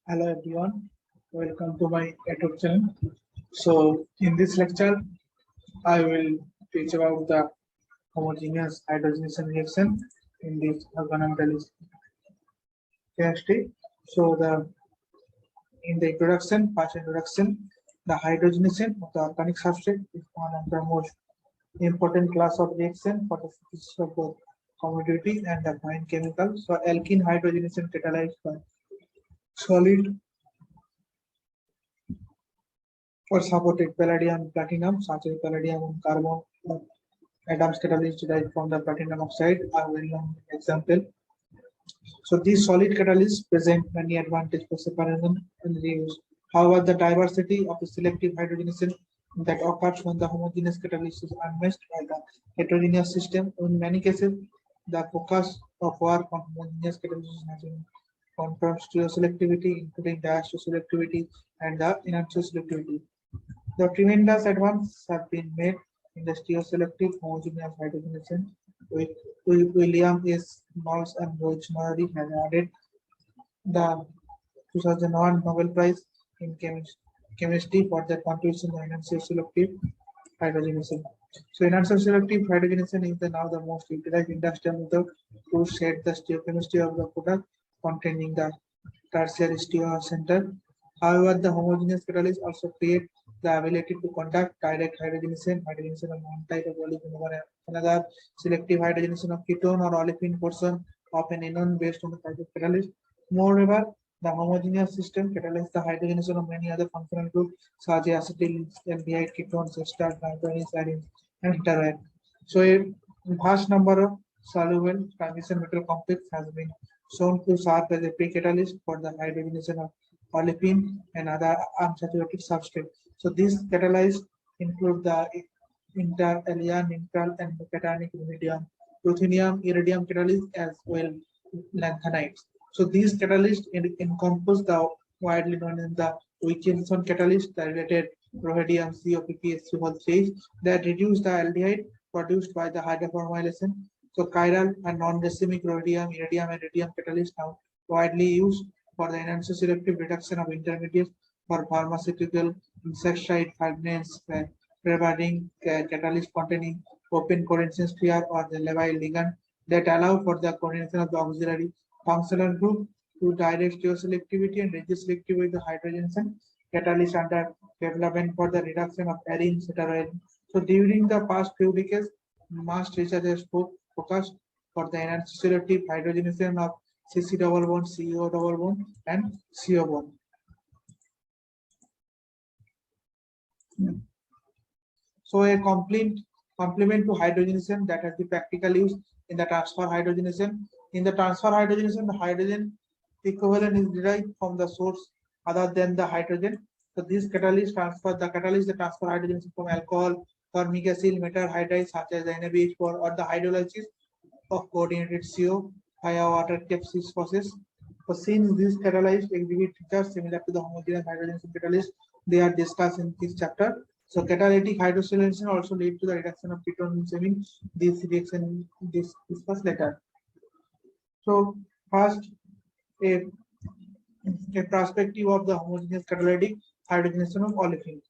Hello everyone, welcome to my YouTube channel. So in this lecture, I will teach about the homogeneous hydrogenation reaction in this organometallic chemistry. So in the first introduction, the hydrogenation of the organic substrate is one of the most important class of reaction for the synthesis of both commodity and the fine chemical. So alkene hydrogenation catalyzed by solid or supported palladium platinum such as palladium and carbon atoms catalyst derived from the platinum oxide are well known example. So these solid catalysts present many advantages for separation and reuse. However, the diversity of the selective hydrogenation that occurs when the homogeneous catalyst is unmatched by the heterogeneous system. In many cases, the focus of work on homogeneous catalysis has been confirmed stereoselectivity, including diastereoselectivity and the enantioselectivity. The tremendous advances have been made in the stereoselective homogeneous hydrogenation, with William S. Knowles and Roach Murray have added the 2001 Nobel Prize in Chemistry for their contribution to enantioselective hydrogenation. So enantioselective hydrogenation is now the most utilized industrial method to set the stereochemistry of the product containing the tertiary stereocenter. However, the homogeneous catalyst also create the ability to conduct direct hydrogenation of one type of olefin over another, selective hydrogenation of ketone or olefin portion of an anion based on the type of catalyst. Moreover, the homogeneous system catalyzes the hydrogenation of many other functional groups such as acetyl, aldehyde, ketones, ester, nitrogen, serine, and toluene. So a vast number of soluble transition metal complex has been shown to serve as a pre-catalyst for the hydrogenation of olefin and other unsaturated substrates. So these catalysts include the interallium, neutral, and cationic ruthenium, iridium catalysts as well lanthanides. So these catalysts encompass the widely known as the Wilkinson catalyst, the related rhodium COPPSU3 that reduce the aldehyde produced by the hydroformylation. So chiral and non-racemic rhodium, iridium, and radium catalysts now widely used for the enantioselective reduction of intermediates for pharmaceutical, insecticide, fragments, providing catalyst containing open coordination sphere or the Levy ligand that allow for the coordination of the auxiliary functional group to direct stereoselectivity and regioselectivity with the hydrogenation catalyst under development for the reduction of arene, etc. So during the past few decades, mass research has focused for the enantioselective hydrogenation of CC double bond, CO double bond, and CO bond. So a complement to hydrogenation that has the practical use in the transfer hydrogenation. In the transfer hydrogenation, the hydrogen equivalent is derived from the source other than the hydrogen. So this catalyst transfer hydrogenation from alcohol, formic acid, metal hydride such as the NaBH4 or the hydrolysis of coordinated CO via water capsis process. So since these catalysts exhibit features similar to the homogeneous hydrogenation catalyst, they are discussed in this chapter. So catalytic hydrogenation also lead to the reduction of ketone in this reaction discussed later. So first, a perspective of the homogeneous catalytic hydrogenation of olefin.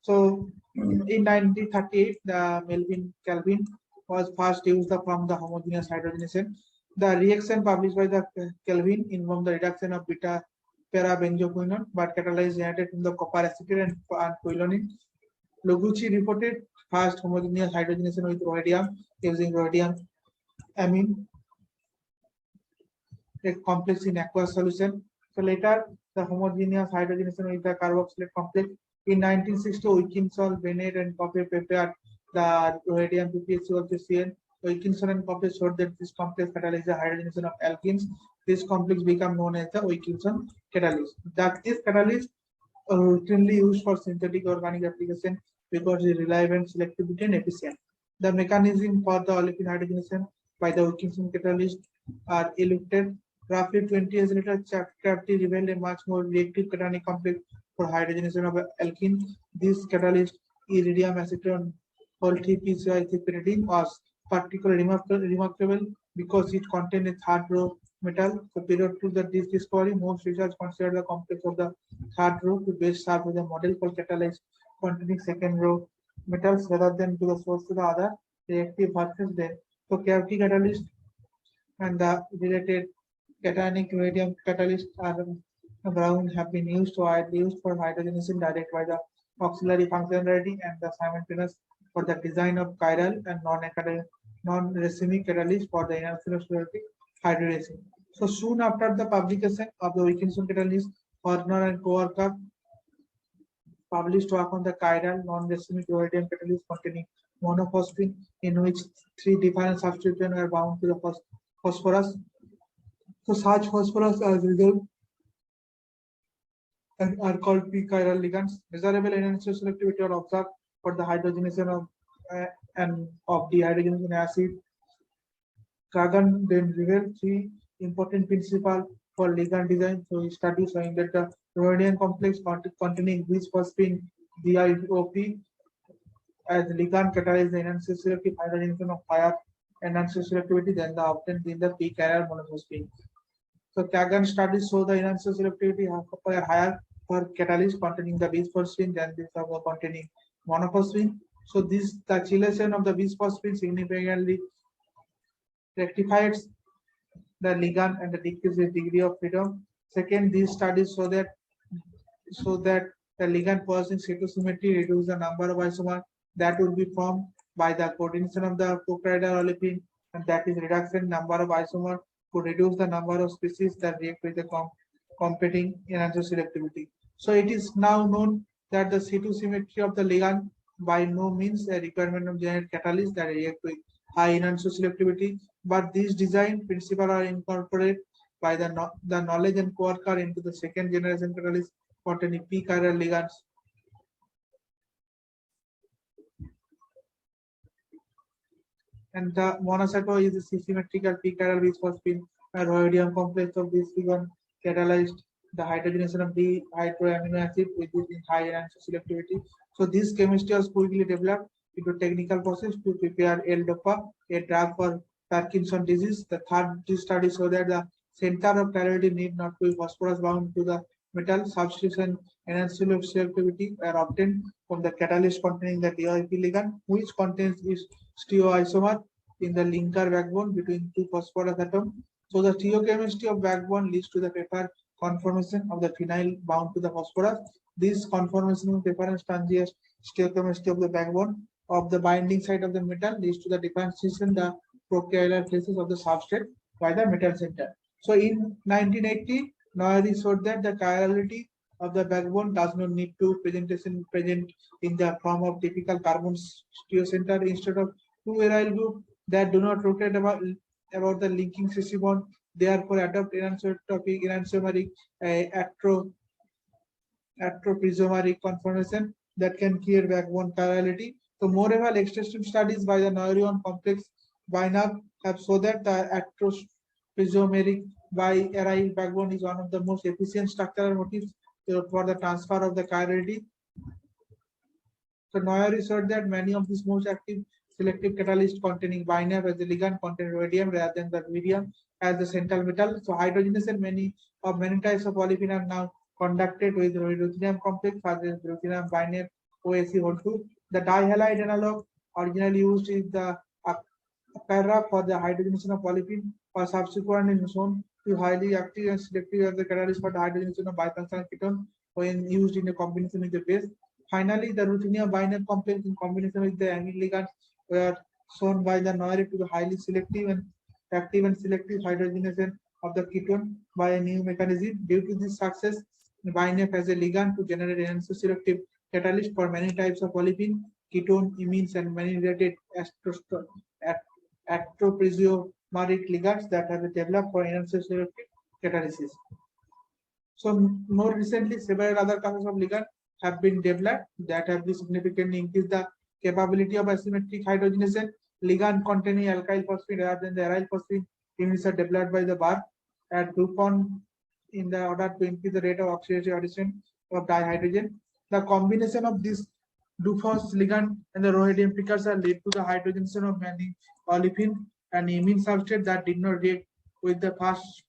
So in 1938, the Kelvin was first used from the homogeneous hydrogenation. The reaction published by the Kelvin involved the reduction of beta para-benzoquinone, but catalyzed generated from the copper acetate and quinone. Noguchi reported first homogeneous hydrogenation with rhodium using rhodium amine, a complex in aqueous solution. So later, the homogeneous hydrogenation with the carboxylate complex. In 1960, Wilkinson, Bennett, and Coffey prepared the rhodium PPSU. Wilkinson and Coffey showed that this complex catalyzes the hydrogenation of alkenes. This complex became known as the Wilkinson catalyst. This catalyst routinely used for synthetic organic application because it is reliable, selectivity, and efficient. The mechanism for the olefin hydrogenation by the Wilkinson catalyst are elucidated. Roughly 20 years later, Crafty revealed a much more reactive cationic complex for hydrogenation of alkene. This catalyst, iridium acetone, PCI-pyridine, was particularly remarkable because it contained a third row metal. So period to this discovery, most research consider the complex of the third row to best serve with a model called catalyzed containing second row metals rather than to the source to the other reactive versus then. So cavity catalyst and the related cationic radium catalyst are brown have been used widely used for hydrogenation direct by the auxiliary functionality and the simultaneous for the design of chiral and non-racemic catalyst for the inertial hydrogenation. So soon after the publication of the Wilkinson catalyst, Horner and co-worker published work on the chiral non-racemic rhodium catalyst containing monophosphine, in which three different substituents were bound to the phosphorus. So such phosphorus as result and are called p-chiral ligands. Measurable enhancer selectivity are observed for the hydrogenation of and of dehydrogenation acid. Kagan then revealed three important principles for ligand design. So he studied showing that the rhodium complex containing this phosphine DIOP as ligand catalyzes the enhancer selective hydrogenation of higher enhancer selectivity than the obtained in the p-chiral monophosphine. So Kagan studies show the enhancer selectivity are higher for catalyst containing the bisphosphine than this of containing monophosphine. So this the chelation of the bisphosphine significantly rectifies the ligand and the decreases degree of freedom. Second, these studies show that the ligand possessing cytosymmetry reduce the number of isomers that will be formed by the coordination of the co-chiral olefin, and that is reduction number of isomers to reduce the number of species that react with the competing enhancer selectivity. So it is now known that the cytosymmetry of the ligand by no means a requirement of generate catalysts that react with high enhancer selectivity, but these design principles are incorporated by the knowledge and co-worker into the second generation catalyst containing p-chiral ligands. And the monocyto is a symmetrical p-chiral bisphosphine rhodium complex of this ligand catalyzed the hydrogenation of the hydroamino acid with this high enhancer selectivity. So this chemistry was quickly developed into technical process to prepare L-DOPA, a drug for Parkinson disease. The third study showed that the center of gravity need not be phosphorus bound to the metal. Substitution enhancer selectivity are obtained from the catalyst containing the DOIP ligand, which contains its stereoisomer in the linker backbone between two phosphorus atoms. So the stereochemistry of backbone leads to the paper conformation of the phenyl bound to the phosphorus. This conformation of paper and Stanzia's stereochemistry of the backbone of the binding site of the metal leads to the differentiation the prochiral phases of the substrate by the metal center. So in 1980, Noyari showed that the chirality of the backbone does not need to present in the form of typical carbon stereocenter. Instead of two aryl group that do not rotate about the linking CC bond, therefore adopt enantiomeric atroprisomeric conformation that can create backbone chirality. So moreover, extensive studies by the neuron complex BINAP have shown that the atroprisomeric biaryl backbone is one of the most efficient structural motifs for the transfer of the chirality. So Noyari showed that many of these most active selective catalysts containing BINAP as the ligand contain rhodium rather than the rhodium as the central metal. So hydrogenation many types of olefin are now conducted with ruthenium complex such as ruthenium BINAP OAC2. The dihalide analog originally used is the para for the hydrogenation of olefin, or subsequently shown to highly active and selective as the catalyst for the hydrogenation of bifunctional ketone when used in a combination with the base. Finally, the ruthenium BINAP complex in combination with the amine ligands were shown by the Noyari to be highly selective and active and selective hydrogenation of the ketone by a new mechanism. Due to this success, BINAP has a ligand to generate enhancer selective catalyst for many types of olefin, ketone, imines, and many related atroprisomeric ligands that have been developed for enhancer selective catalysis. So more recently, several other classes of ligands have been developed that have significantly increased the capability of asymmetric hydrogenation. Ligand containing alkyl phosphine rather than the aryl phosphine imines are developed by the Barr at DuPont in the order to increase the rate of oxidative addition of dihydrogen. The combination of this DuPont's ligand and the rhodium precursor led to the hydrogenation of many olefin and imine substrates that did not react with the first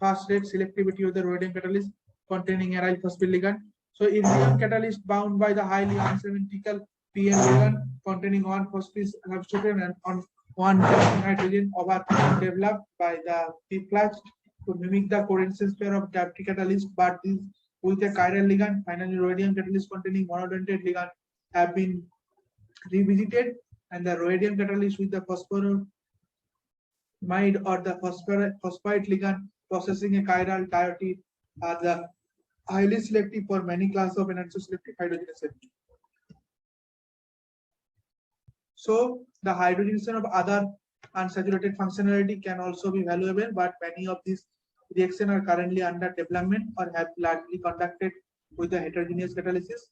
fast rate selectivity of the rhodium catalyst containing aryl phosphate ligand. So iridium catalyst bound by the highly unsymmetrical PN ligand containing one phosphate substitute and on one nitrogen over developed by the P-flash to mimic the coincidence pair of Dapty catalyst, but these with a chiral ligand. Finally, rhodium catalyst containing monodentate ligand have been revisited, and the rhodium catalyst with the phosphoramide or the phosphite ligand processing a chiral diotide are the highly selective for many classes of enantioselective hydrogenation. So the hydrogenation of other unsaturated functionality can also be valuable, but many of these reactions are currently under development or have largely conducted with the heterogeneous catalysis.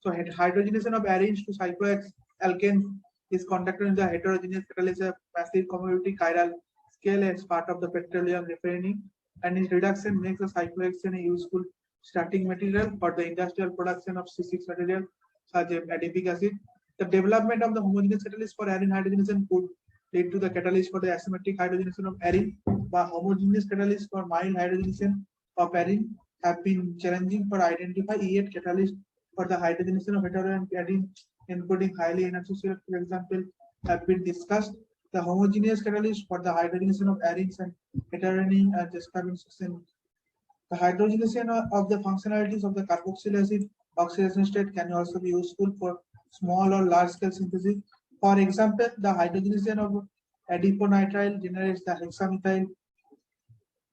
So hydrogenation of arenes to cycloalkanes is conducted in the heterogeneous catalysis of massive commodity chiral scale as part of the petroleum refining, and its reduction makes the cyclohexane a useful starting material for the industrial production of C6 material such as adipic acid. The development of the homogeneous catalyst for arene hydrogenation could lead to the catalyst for the asymmetric hydrogenation of arene, but homogeneous catalyst for mild hydrogenation of arene have been challenging for identify yet catalyst for the hydrogenation of hetero and arene, including highly enantioselective, for example, have been discussed. The homogeneous catalyst for the hydrogenation of arenes and heteroene are describing system. The hydrogenation of the functionalities of the carboxyl acid oxidation state can also be useful for small or large scale synthesis. For example, the hydrogenation of adiponitrile generates the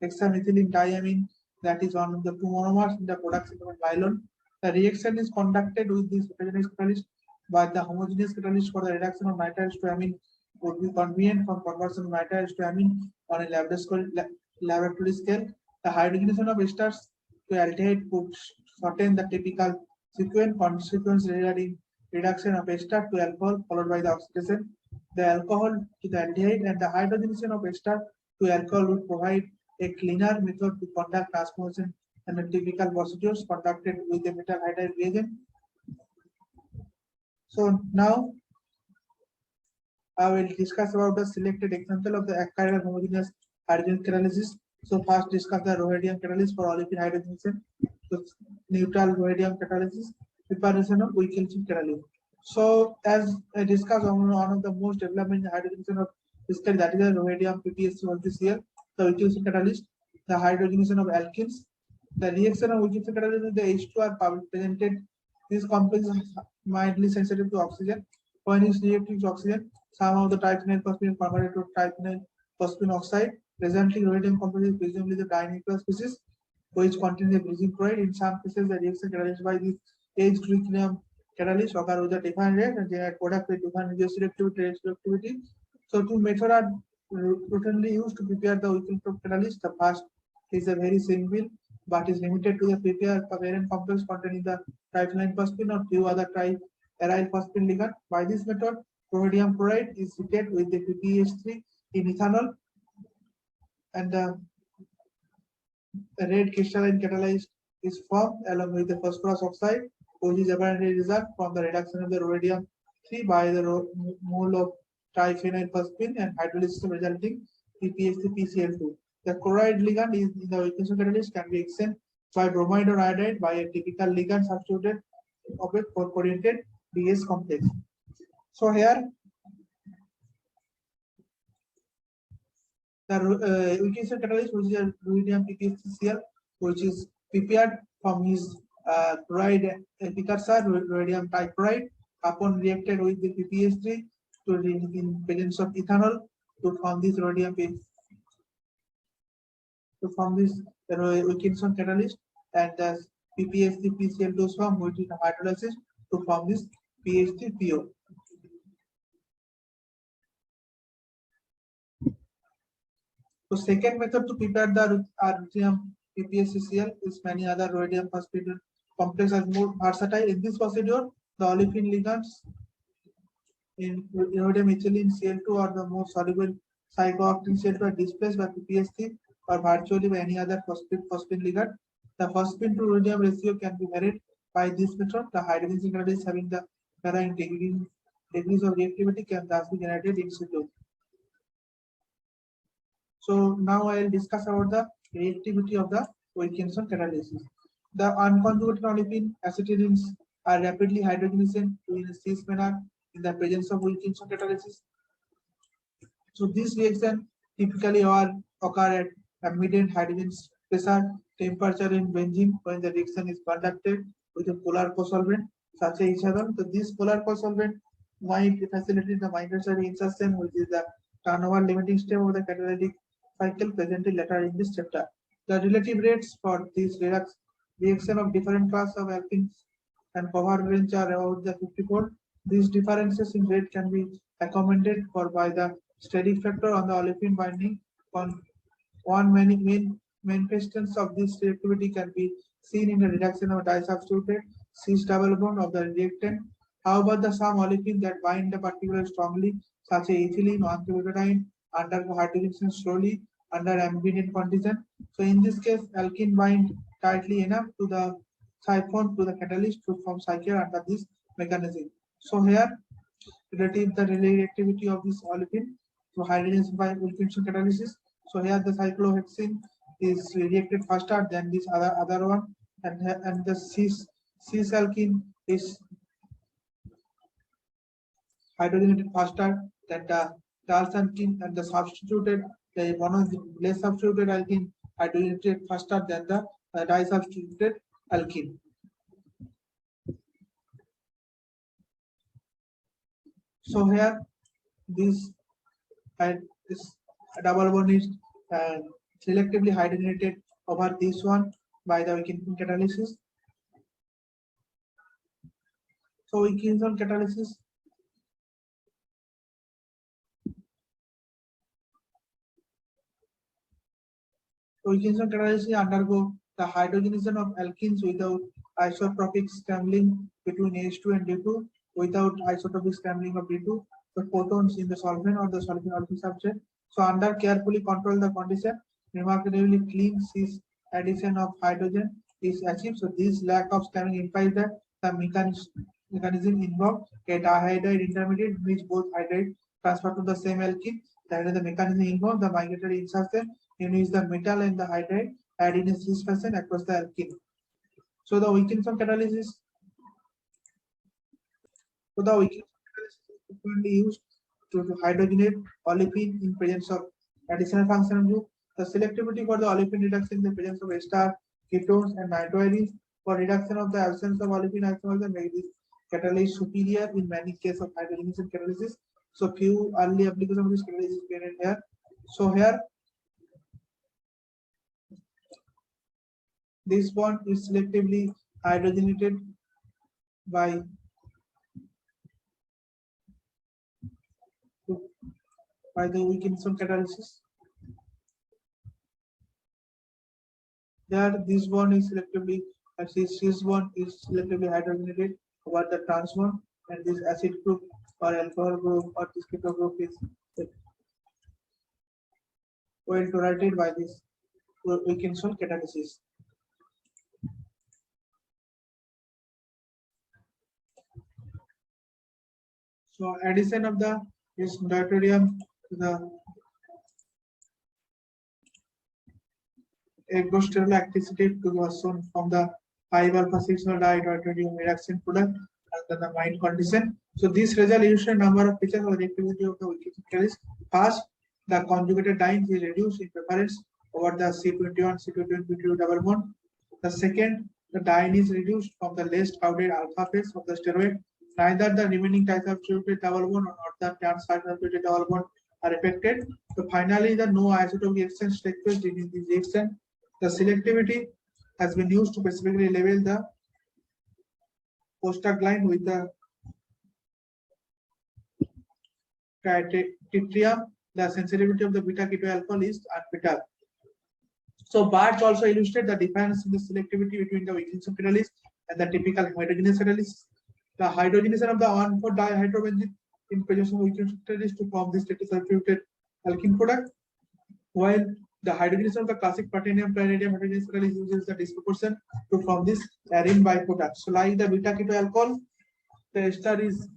hexamethylene diamine, that is one of the two monomers in the production of nylon. The reaction is conducted with this heterogeneous catalyst, but the homogeneous catalyst for the reduction of nitrile to amine would be convenient for conversion of nitrile to amine on a laboratory scale. The hydrogenation of esters to aldehyde would shorten the typical sequence regarding reduction of ester to alcohol followed by the oxidation. The alcohol to the aldehyde and the hydrogenation of ester to alcohol would provide a cleaner method to conduct transformation and the typical procedures conducted with a metal hydride reagent. So now I will discuss about the selected example of the chiral homogeneous hydrogen catalysis. So first discuss the rhodium catalysis for olefin hydrogenation. So neutral rhodium catalysis, preparation of Wilkinson catalysis. So as I discussed on one of the most development hydrogenation of this that is the rhodium PPSC1 the Wilkinson catalyst, the hydrogenation of alkenes. The reaction of Wilkinson catalysis with the H2 are presented. These complexes are mildly sensitive to oxygen. When it's reactive to oxygen, some of the triphenyl phosphine converted to triphenyl phosphine oxide. Presently, rhodium compound is presumably the dinuclear species, which contains a bleaching chloride. In some cases, the reaction catalyzed by this H-deuterium catalyst occur with a defined rate and generate product with defined radioselectivity. So two methods are routinely used to prepare the Wilkinson catalyst. The first is a very simple, but is limited to the prepare covalent complex containing the triphenyl phosphine or few other aryl phosphine ligand. By this method, rhodium chloride is heated with the PPH3 in ethanol, and the red crystalline catalyst is formed along with the phosphorus oxide, which is apparently result from the reduction of the rhodium 3 by the mole of triphenyl phosphine and hydrolysis resulting PPHC-PCl2. The chloride ligand is in the Wilkinson catalyst can be exchanged by bromide or iodide by a typical ligand substituted of a oriented DS complex. So here the Wilkinson catalyst, which is a rhodium PPHCl, which is prepared from his chloride precursor rhodium trichloride upon reacted with the PPH3 to in presence of ethanol to form this rhodium to form this Wilkinson catalyst, and the PPHC-PCl2 form which is hydrolysis to form this PH3PO. So second method to prepare the rhodium PPHCl is many other rhodium phosphate complex are more versatile. In this procedure, the olefin ligands in rhodium ethylene Cl2 or the more soluble cyclooctane Cl2 are displaced by PPH3 or virtually by any other phosphine ligand. The phosphine to rhodium ratio can be varied by this method. The hydrogen catalyst having the varying degrees of reactivity can thus be generated in situ. So now I will discuss about the reactivity of the Wilkinson catalysis. The unconjugated olefin acetylenes are rapidly hydrogenized in a cis manner in the presence of Wilkinson catalysis. So this reaction typically occur at ambient hydrogen pressure temperature in benzene when the reaction is conducted with a polar co-solvent such as ethanol. So this polar co-solvent might facilitate the microcycle insertion, which is the turnover limiting step of the catalytic cycle presented later in this chapter. The relative rates for this reaction of different class of alkenes and cover range are about the 54. These differences in rate can be accommodated for by the steady factor on the olefin binding. One main manifestations of this reactivity can be seen in the reduction of disubstituted cis double bond of the reactant. However, the some olefins that bind the particular strongly, such as ethylene or butadiene, undergo hydrogenation slowly under ambient condition. So in this case, alkene bind tightly enough to the siphon to the catalyst to form cycle under this mechanism. So here, relative the reactivity of this olefin to hydrogen by Wilkinson catalysis. So here the cyclohexene is reacted faster than this other one, and the cis alkene is hydrogenated faster than the Charles alkene, and the substituted the one of the less substituted alkene hydrogenated faster than the disubstituted alkene. So here this double bond is selectively hydrogenated over this one by the Wilkinson catalysis. So Wilkinson catalysis undergo the hydrogenation of alkenes without isotropic scrambling between H2 and D2 without isotopic scrambling of D2, the photons in the solvent or the solvent olefin substrate. So under carefully control the condition, remarkably clean cis addition of hydrogen is achieved. So this lack of scrambling implies that the mechanism involved a dihydride intermediate which both hydride transfer to the same alkene. That is the mechanism involved the migratory insertion in which the metal and the hydride add in a cis fashion across the alkene. So the Wilkinson catalysis is frequently used to hydrogenate olefin in presence of additional functional group. The selectivity for the olefin reduction in the presence of ester, ketones, and nitroarenes for reduction of the absence of olefin isomer make this catalyst superior in many cases of hydrogenation catalysis. So few early applications of this catalysis given here. So here this bond is selectively hydrogenated by the Wilkinson catalysis. There, this bond is selectively, cis bond is selectively hydrogenated over the trans bond, and this acid group or alcohol group or this keto group is well tolerated by this Wilkinson catalysis. So addition of the is deuterium to the ergosterol activity to was shown from the 5-alpha-6 dideuterium reaction product under the mild condition. So this resolution number of features of the activity of the Wilkinson catalyst. First, the conjugated dynes is reduced in preference over the C21 C22 double bond. The second, the dyne is reduced from the less crowded alpha phase of the steroid. Neither the remaining disubstituted double bond nor the trans-substituted double bond are affected. So finally, the no isotopic exchange takes place in this reaction. The selectivity has been used to specifically label the prostaglandin with the tritium. The sensitivity of the beta keto alcohol is unbetter. So Bartz also illustrate the difference in the selectivity between the Wilkinson catalyst and the typical homogeneous catalyst. The hydrogenation of the 1,4-dihydrobenzene in presence of Wilkinson catalyst to form this tetrasubstituted alkene product, while the hydrogenation of the classic platinum palladium hydrogenous catalyst uses the disproportion to form this arene byproduct. So like the beta keto alcohol, the ester is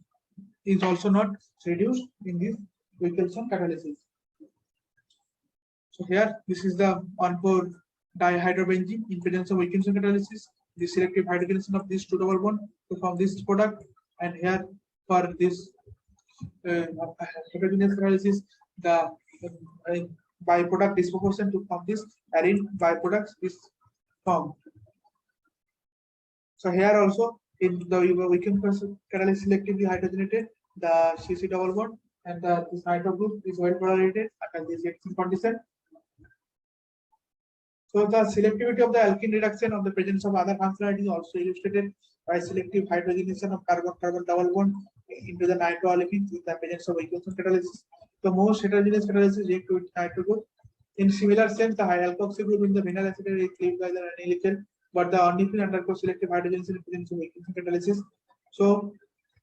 also not reduced in this Wilkinson catalysis. So here, this is the 1,4 dihydrobenzene in presence of Wilkinson catalysis. The selective hydrogenation of this two double bond to form this product, and here for this hydrogenous catalysis, the byproduct disproportion to form this arene byproducts is formed. So here also in the Wilkinson catalysis selectively hydrogenated the CC double bond, and this hydro group is well tolerated under this reaction condition. So the selectivity of the alkene reduction of the presence of other functionality is also illustrated by selective hydrogenation of carbon-carbon double bond into the nitroolefins in the presence of Wilkinson catalysis. The most heterogeneous catalysis react with nitro group. In similar sense, the alkoxy group in the vinyl acetate is cleaved by the anilical, but the olefin undergoes selective hydrogenation in presence of Wilkinson catalysis. So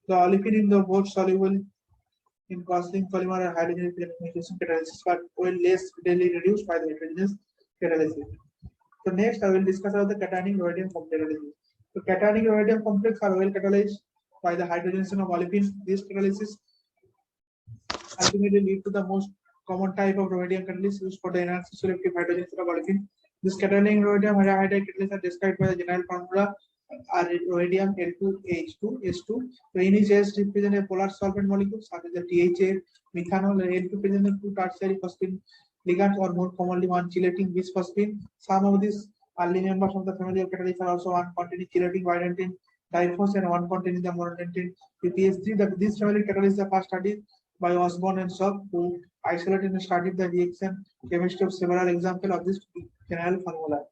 the olefin in the both soluble in crosslink polymer or hydrogen catalysis, but well less readily reduced by the heterogeneous catalysis. So next I will discuss about the cationic rhodium complex catalysis. So cationic rhodium complex are well catalyzed by the hydrogenation of olefins. This catalysis ultimately lead to the most common type of rhodium catalysis used for the enhanced selective hydrogenation of olefin. This cationic rhodium hydride catalysis are described by the general formula rhodium L2H2 S2. So in each S represent a polar solvent molecule such as the THA, methanol, and L2 present two tertiary phosphine ligands, or more commonly one chelating bisphosphine. Some of these early members of the family of catalysts are also one containing chelating bidentate diphos and one containing the monodentate PPS3. This family catalysts are first studied by Osborne and Schock, who isolated and studied the reaction chemistry of several examples of this general formula.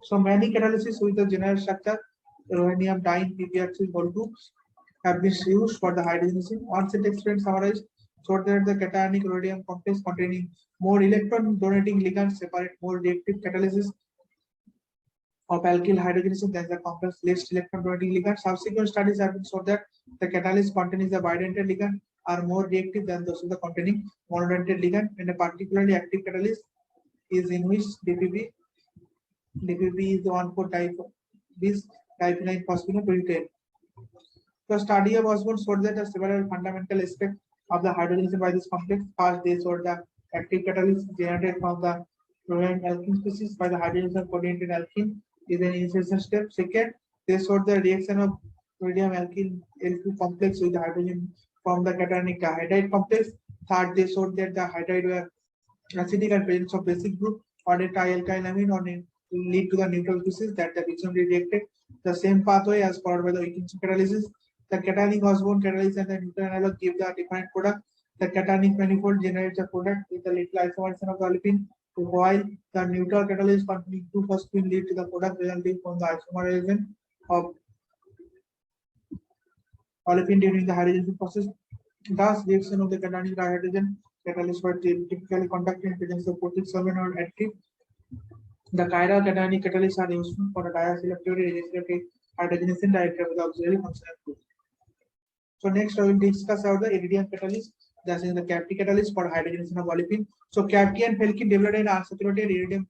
So many catalysis with the general structure rhodium diene PPR3 whole groups have been used for the hydrogenation. Once it explained summarized, so that the cationic rhodium complex containing more electron donating ligands separate more reactive catalysis of alkyl hydrogenation than the complex less electron donating ligand. Subsequent studies have been shown that the catalyst containing the bidentate ligand are more reactive than those of the containing monodentate ligand, and a particularly active catalyst is in which DPP is the 1,4 type of this diphenyl phosphonate. The study of Osborne showed that several fundamental aspects of the hydrogenation by this complex. First, they showed the active catalyst generated from the rhodium alkene species by the hydrogenation of coordinated alkene is an initiation step. Second, they showed the reaction of rhodium alkene L2 complex with the hydrogen from the cationic hydride complex. Third, they showed that the hydride were acidic and presence of basic group or a trialkylamine or lead to the neutral species that the reactively reacted the same pathway as followed by the Wilkinson catalysis. The cationic Osborne catalysis and the neutral analog give the defined product. The cationic manifold generates a product with the little isomerization of the olefin, while the neutral catalysis containing 2-phosphine lead to the product resulting from the isomerization of olefin during the hydrogenation process. Thus, reaction of the cationic dihydrogen catalysts were typically conducted in presence of protein solvent or additive. The chiral cationic catalysts are useful for the diaselectivity regenerative hydrogenation directed with the auxiliary functional group. So next I will discuss about the iridium catalyst, that is the cavity catalyst for hydrogenation of olefin. So cavity and Felkin developed an unsaturated iridium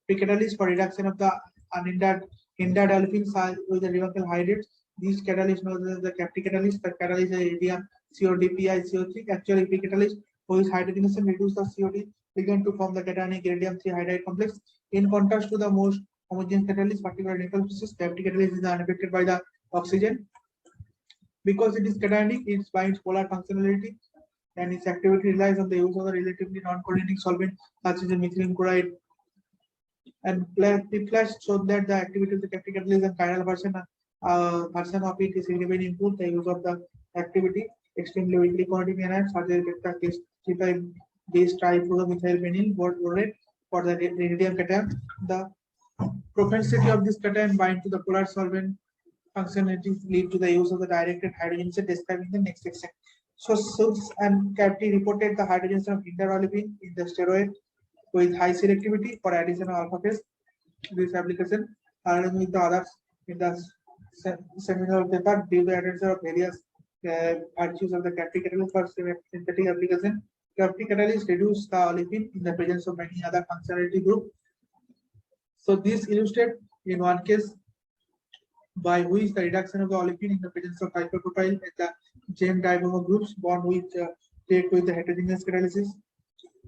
pre-catalyst for reduction of the unhindered olefins with the reductive hydrates. These catalysts known as the cavity catalyst. The catalyst is iridium CODPI CO3. Actually, pre-catalyst whose hydrogenation reduce the COD ligand to form the cationic iridium 3 hydride complex. In contrast to the most homogeneous catalyst, particularly nickel species, cavity catalyst is unaffected by the oxygen. Because it is cationic, it binds polar functionality and its activity relies on the use of a relatively non-coordinating solvent such as methylene chloride. And Flash showed that the activity of the cavity catalyst and chiral version of it is significantly improved. The use of the activity extremely weakly coordinating anions such as beta base trifluoromethylphenyl borate for the iridium cation. The propensity of this cation bind to the polar solvent functionalities lead to the use of the directed hydrogenation described in the next section. So Suits and Cavity reported the hydrogenation of interolefin in the steroid with high selectivity for addition of alpha phase. This application, along with the others in the seminal paper, due to addition of various virtues of the cavity catalyst for synthetic application. Cavity catalyst reduce the olefin in the presence of many other functionality group. So this illustrated in one case by which the reduction of the olefin in the presence of hyperpropyl and the chain diagonal groups bond with take with the heterogeneous catalysis.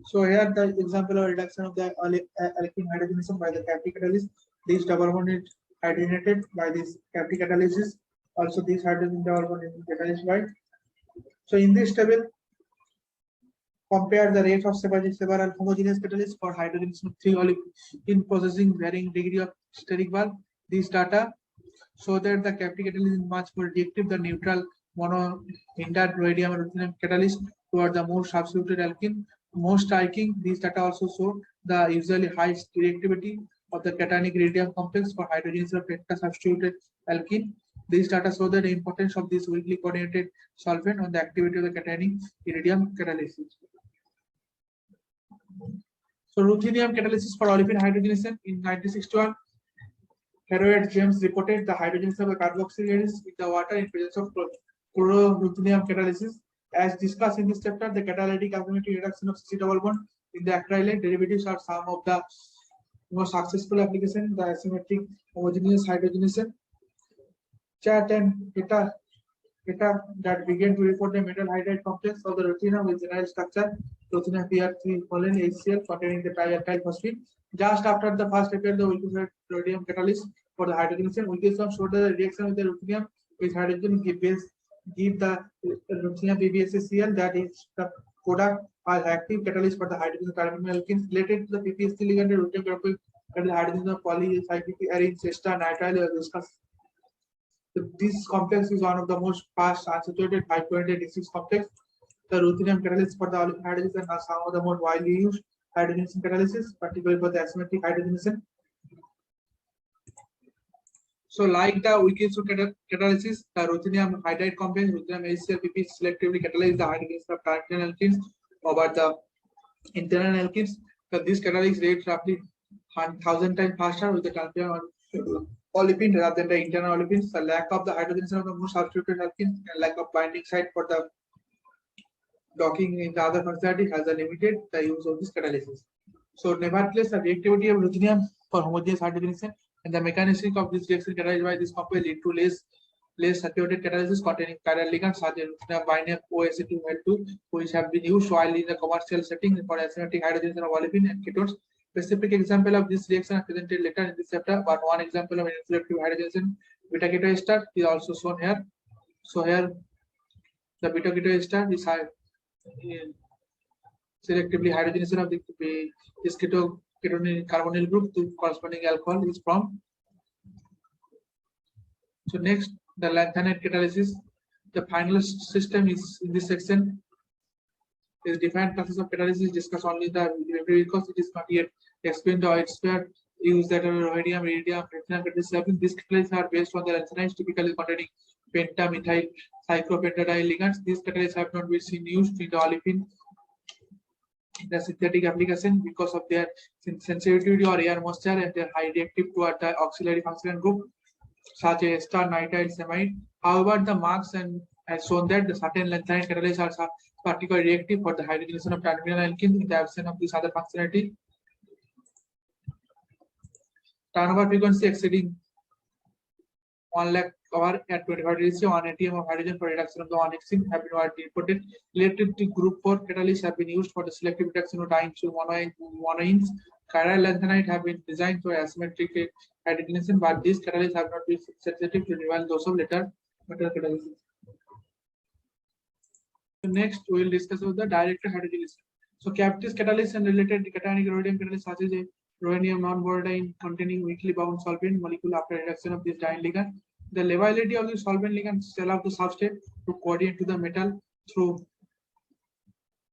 So here the example of reduction of the alkene hydrogenation by the captive catalyst. This double bond is hydrogenated by this captive catalysis. Also, this hydrogen double bond is catalyzed by. So in this table, compare the rate of several homogeneous catalysts for hydrogenation of 3 olefin possessing varying degree of steric bulk. These data show that the captive catalyst is much more reactive than neutral mono-hindered rhodium and ruthenium catalyst toward the more substituted alkene. Most striking, these data also show the usually high reactivity of the cationic iridium complex for hydrogenation of tetra-substituted alkene. These data show the importance of this weakly coordinated solvent on the activity of the cationic iridium catalysis. So ruthenium catalysis for olefin hydrogenation in 1961, Harriet James reported the hydrogenation of the carboxyl gas in the water in presence of chlororuthenium catalysis. As discussed in this chapter, the catalytic asymmetric reduction of CC double bond in the acrylate derivatives are some of the most successful applications. The asymmetric homogeneous hydrogenation chart and data that began to report the metal hydride complex of the ruthenium with general structure ruthenium PR3 HCl containing the trialkyl phosphine. Just after the first appeared the weakest rhodium catalyst for the hydrogenation, Wilkinson showed that the reaction with the ruthenium with hydrogen give the ruthenium PbSCl, that is the product as active catalyst for the hydrogen carbonyl alkenes related to the PPSC ligand ruthenium carboxyl and the hydrogen polycyclic arrays ester nitrile as discussed. This complex is one of the most fast unsaturated high-quality disease complex. The ruthenium catalyst for the olefin hydrogenation are some of the most widely used hydrogenation catalysis, particularly for the asymmetric hydrogenation. So, like the Wilkinson catalysis, the ruthenium hydride complex, ruthenium HCl-PP selectively catalyze the hydrogenation of carbonyl alkenes over the internal alkenes. This catalysis rate roughly 1,000 times faster with the carbonyl olefin rather than the internal olefins. The lack of the hydrogenation of the most substituted alkenes and lack of binding site for the docking in the other functionality has limited the use of this catalysis. So, nevertheless, the reactivity of ruthenium for homogeneous hydrogenation and the mechanism of this reaction catalyzed by this compound lead to less saturated catalysis containing chiral ligands such as ruthenium binding OSA2L2, which have been used widely in the commercial setting for asymmetric hydrogenation of olefin and ketones. Specific example of this reaction are presented later in this chapter, but one example of selective hydrogenation beta keto ester is also shown here. So here the beta keto ester is selectively hydrogenation of this ketone carbonyl group to corresponding alcohol is from. So next, the lanthanide catalysis. The final system is in this section is defined classes of catalysis. Discuss only the because it is not yet explained or expert use that are rhodium, iridium, platinum catalysis. These catalyses are based on the lanthanides typically containing pentamethyl cyclopentadiene ligands. These catalyses have not been seen used in the olefin the synthetic application because of their sensitivity or air moisture and their high reactive toward the auxiliary functional group such as ester nitrile semide. However, the marks and has shown that the certain lanthanide catalysts are particularly reactive for the hydrogenation of terminal alkenes in the absence of this other functionality. Turnover frequency exceeding 1 lakh hour at 25 degrees C, 1 atm of hydrogen for reduction of the 1 hexene have been widely reported. Related to group 4 catalysts have been used for the selective reduction of dimethyl monoamines. Chiral lanthanide have been designed for asymmetric hydrogenation, but these catalysts have not been sensitive to rival those of later metal catalysis. So next, we will discuss about the direct hydrogenation. So captive catalysts and related cationic rhodium catalysts such as a rhodium non-borodine containing weakly bound solvent molecule after reduction of this diene ligand. The leviability of the solvent ligands allow the substrate to coordinate to the metal through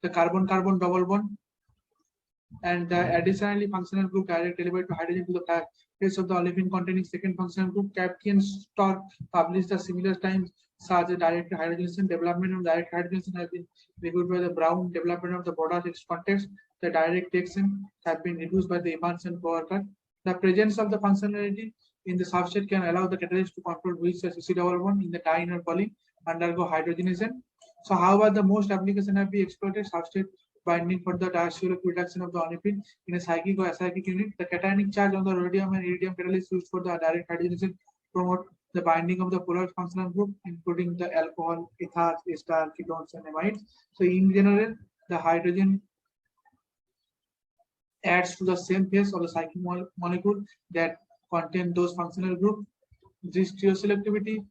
the carbon-carbon double bond, and the additionally functional group direct delivered to hydrogen to the face of the olefin containing second functional group. Kapke and Stork published the similar times such as direct hydrogenation. Development of direct hydrogenation has been reviewed by the Brown. Development of the broader text context, the direct reaction have been reduced by the Evans and Powercut. The presence of the functionality in the substrate can allow the catalyst to control which the CC double bond in the diene or poly undergo hydrogenation. So, however, the most application have been exploited substrate binding for the diastereoic reduction of the olefin in a cyclic or acyclic unit. The cationic charge on the rhodium and iridium catalyst used for the direct hydrogenation promote the binding of the polar functional group, including the alcohol, ethers, ester, ketones, and amides. So, in general, the hydrogen adds to the same phase of the cyclic molecule that contain those functional group. This stereoselectivity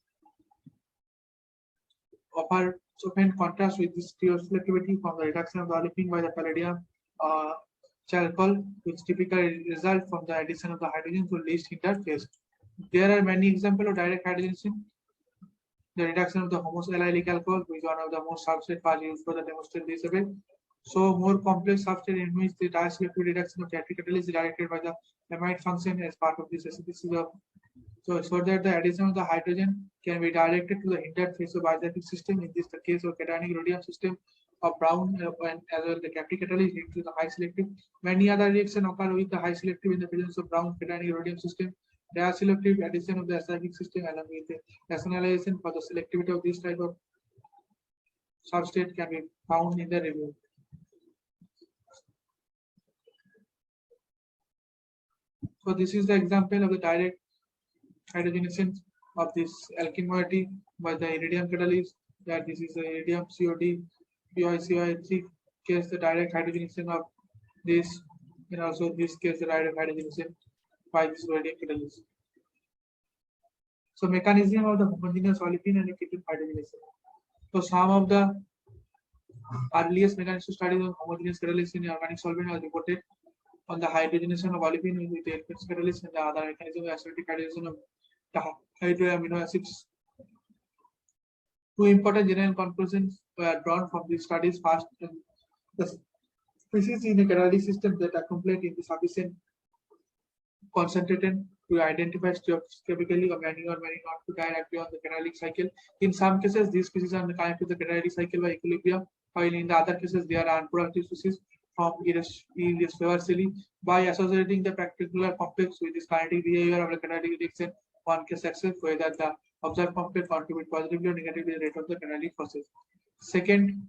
offers often contrast with this stereoselectivity from the reduction of the olefin by the palladium charcoal, which typically result from the addition of the hydrogen to least hindered phase. There are many examples of direct hydrogenation. The reduction of the homoallylic alcohol, which is one of the most substrate paths used for the demonstrate this effect. So more complex substrate in which the diselective reduction of catalytic catalyst is directed by the amide function as part of this acidic. So that the addition of the hydrogen can be directed to the hindered phase of biothermic system. In this the case of cationic rhodium system of Brown and as well the catalytic catalyst linked to the high selective. Many other reactions occur with the high selective in the presence of Brown cationic rhodium system. Diaselective addition of the acidic system along with the rationalization for the selectivity of this type of substrate can be found in the review. So this is the example of the direct hydrogenation of this alkene moiety by the iridium catalyst. That this is the iridium COD, PiCO3 case the direct hydrogenation of this, and also this case the direct hydrogenation by this iridium catalyst. So mechanism of the homogeneous olefin and ketone hydrogenation. So some of the earliest mechanical studies of homogeneous catalyst in organic solvent are reported on the hydrogenation of olefin with the alkene catalyst and the other mechanism of acidic hydrogenation of the hydroamino acids. Two important general conclusions were drawn from these studies. First, the species in a catalytic system that accumulate in the sufficient concentrated to identify stereochemically or many not to directly on the catalytic cycle. In some cases, these species are connected to the catalytic cycle by equilibrium, while in the other cases, they are unproductive species from irreversibly by associating the particular complex with this kinetic behavior of the catalytic reaction. One can assess whether the observed complex contribute positively or negatively to the rate of the catalytic process. Second,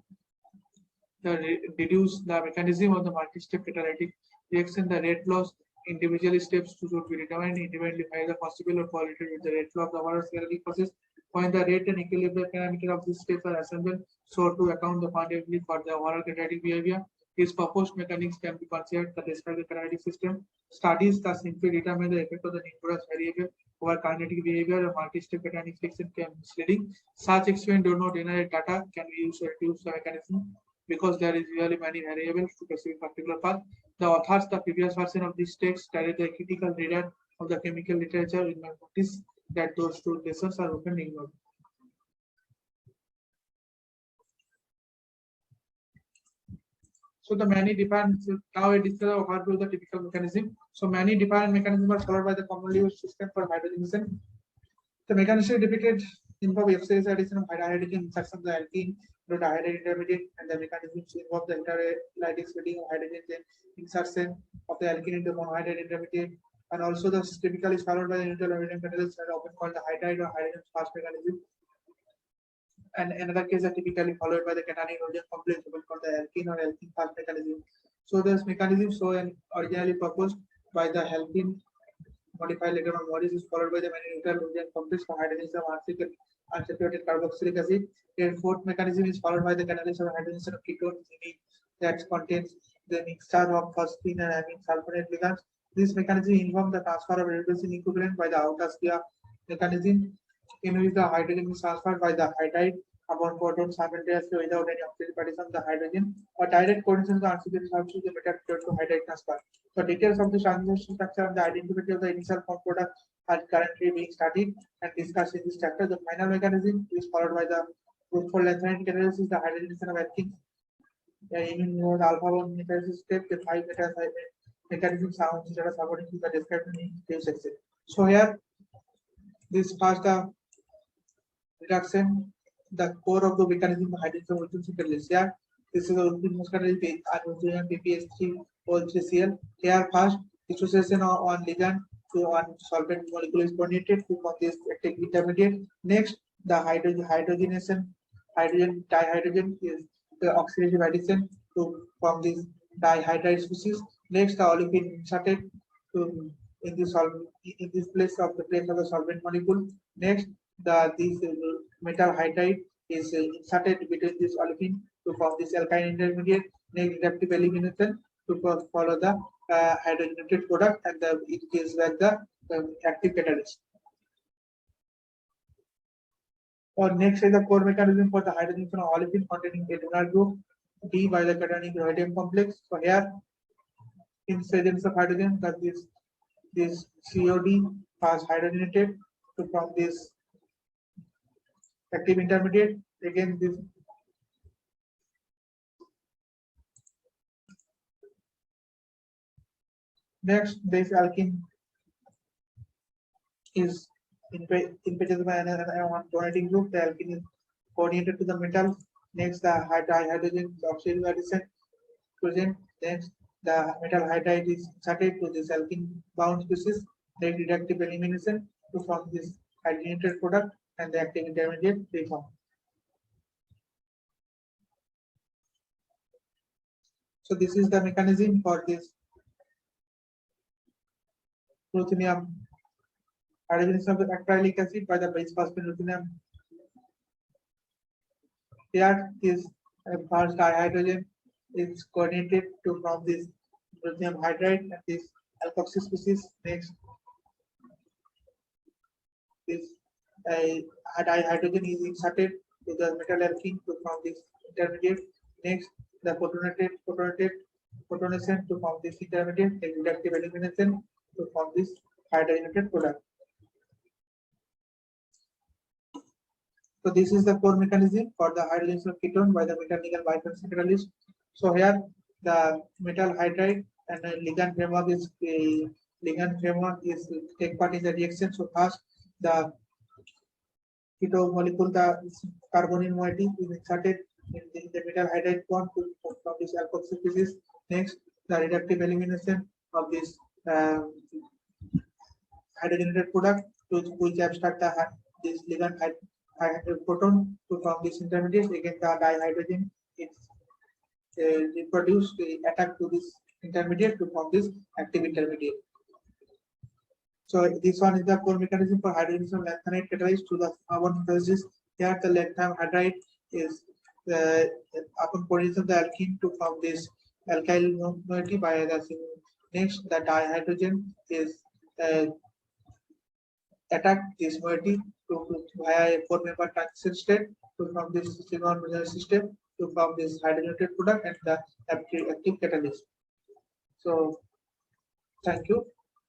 deduce the mechanism of the multi-step catalytic reaction. The rate laws individual steps should be determined independently by the possible or qualitative with the rate law of the overall catalytic process. When the rate and equilibrium parameter of these steps are assembled, so to account the fundamentally for the overall catalytic behavior. These proposed mechanics can be considered to describe the catalytic system. Studies that simply determine the effect of the Nicholas variable over kinetic behavior or multi-step catalytic reaction can be misleading. Such experiments do not generate data can be used to reduce the mechanism because there is really many variables to perceive a particular path. The authors, the previous version of this text, carried the critical reader of the chemical literature in my notice that those two lessons are often ignored. So the many different now I discuss how to the typical mechanism. So many different mechanisms are followed by the commonly used system for hydrogenation. The mechanism depicted involve F-series addition of hydrogen insertion of the alkene to dihydrogen intermediate, and the mechanisms involve the electrolytic splitting of hydrogen then insertion of the alkene into monohydrate intermediate, and also the typically is followed by the neutral hydrogen catalyst and often called the hydride or hydrogen fast mechanism. And another case are typically followed by the cationic hydrogen complex called the alkene or alkene fast mechanism. So this mechanism so originally proposed by the alkene modified later on bodies is followed by the many neutral hydrogen complex for hydrogenation of unsaturated carboxylic acid. The fourth mechanism is followed by the catalysis of hydrogenation of ketone that contains the mixture of phosphine and amine sulfonate ligands. This mechanism involves the transfer of reducing equivalent by the autosphere mechanism in which the hydrogen is transferred by the hydride upon proton simultaneously without any oxygen partition of the hydrogen or direct coordination of the unsaturated substance the metal to hydride transfer. The details of the transition structure and the identity of the initial form product are currently being studied and discussed in this chapter. The final mechanism is followed by the fruitful lengthening catalysis, the hydrogenation of alkenes. In the alpha 1 metalysis step, the 5 mechanisms sounds that are supporting the described in this section. So here, this first reduction, the core of the mechanism of hydrogen catalyst. Here, this is the ultimate catalyst hydrogen PPS3 O3Cl. Here, first dissociation on ligand to one solvent molecule is coordinated to form this intermediate. Next, the hydrogenation, hydrogen dihydrogen is the oxidative addition to form this dihydride species. Next, the olefin inserted to in this place of the solvent molecule. Next, this metal hydride is inserted between this olefin to form this alkyne intermediate. Next, reductive elimination to follow the hydrogenated product, and it gives back the active catalyst. Or next is the core mechanism for the hydrogen from olefin containing a donor group D by the cationic rhodium complex. So here, in presence of hydrogen, that this COD has hydrogenated to from this active intermediate. Again, this next this alkene is in presence by another donating group. The alkene is coordinated to the metal. Next, the hydrogen oxygen addition present. Next, the metal hydride is inserted to this alkene bound species. Then reductive elimination to form this hydrogenated product and the active intermediate reform. So this is the mechanism for this ruthenium hydrogenation of acrylic acid by the biphosphate ruthenium. Here is first dihydrogen is coordinated to from this ruthenium hydride and this alkoxy species. Next, this dihydrogen is inserted to the metal alkene to form this intermediate. Next, the protonation to form this intermediate, and reductive elimination to form this hydrogenated product. So this is the core mechanism for the hydrogenation of ketone by the metal nickel bifunctional catalyst. So here the metal hydride and the ligand framework is take part in the reaction. So first the keto molecule, the carbonyl moiety is inserted in the metal hydride bond from this alkoxy species. Next, the reductive elimination of this hydrogenated product which abstract this ligand proton to form this intermediate. Again, the dihydrogen is reproduced attack to this intermediate to form this active intermediate. So this one is the core mechanism for hydrogenation of lanthanide catalyzed to the carbon synthesis. Here the lanthanum hydride is upon coordination of the alkene to form this alkyl moiety by the next the dihydrogen is attack this moiety to via a 4-member transition state to form this signal system to form this hydrogenated product and the active catalyst. So thank you.